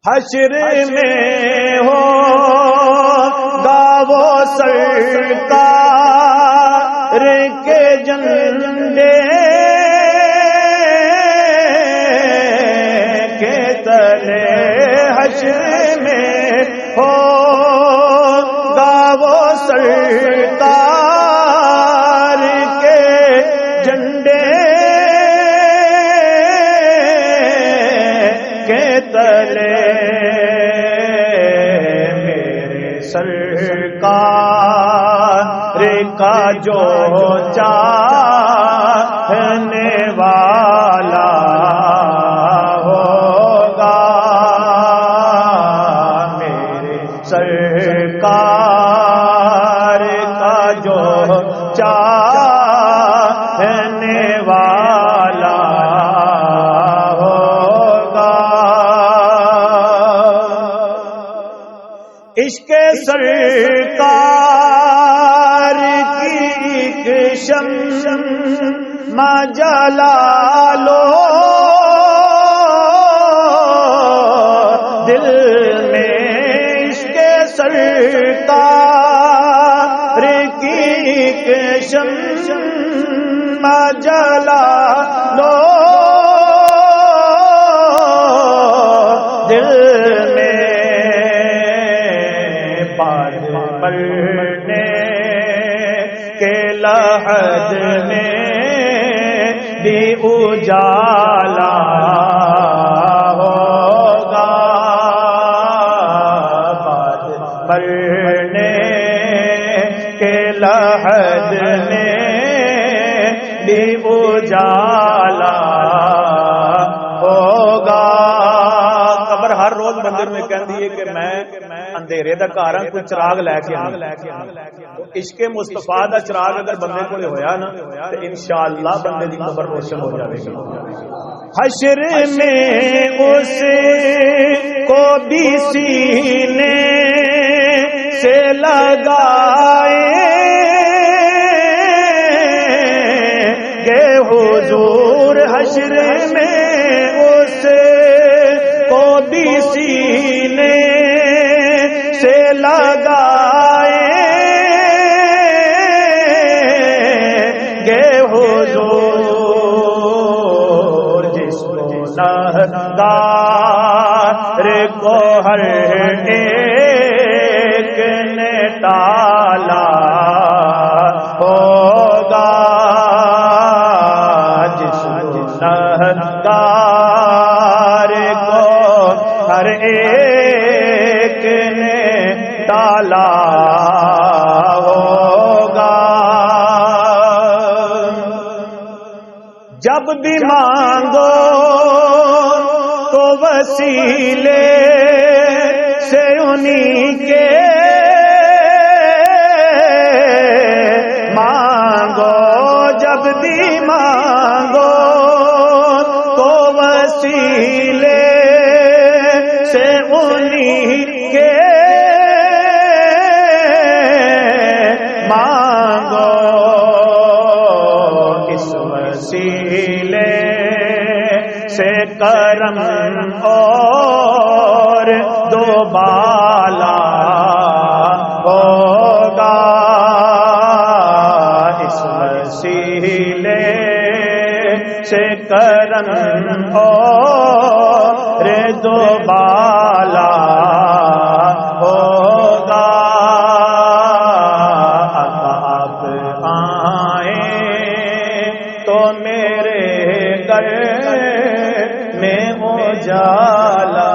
حشر میں ہوگا وہ سرکار کے جھنڈے کے تلے، حشر میں ہوگا وہ سرکار کے جھنڈے کے تلے، سرکار کا جو چاہنے والا ہوگا، میرے سرکار کا جو چاہنے والا ہوگا، عشق سرکار کی ایک شمع جلا لو دل میں، عشق سرکار کی ایک شمع جلا لو دل میں، پڑھنے کے لحد میں بھی اجالا ہوگا، پڑھنے کے لحد میں بھی اجالا ہوگا۔ قبر ہر روز مندر میں کہندی ہے کہ میں اندھیرے دا گھر ہاں، کوئی چراغ لے کے آنا، عشق مصطفیٰ دا چراغ اگر بندے کو ہویا نا تو انشاءاللہ بندے دی قبر روشن ہو جائے گی۔ حشر میں اس کو بھی سینے سے لگائے گے حضور، حشر میں اس کو بھی سینے سے لگائے گے حضور، جس کو نہدار کو ہر ایک نے ٹالا ہوگا، جس کو نہدار کو ہر ایک نے ٹالا ہوگا۔ جب بھی مانگو تو وسیلے سے انہی کے مانگو، جب بھی مانگو تو وسیلے سے انہی کے مانگو، اس وسیلے سے کرم اور دوبالا ہوگا، اس وسیلے سے کرم اور دوبالا ہوگا۔ آپ آئیں تو میرے گھر میں اجالا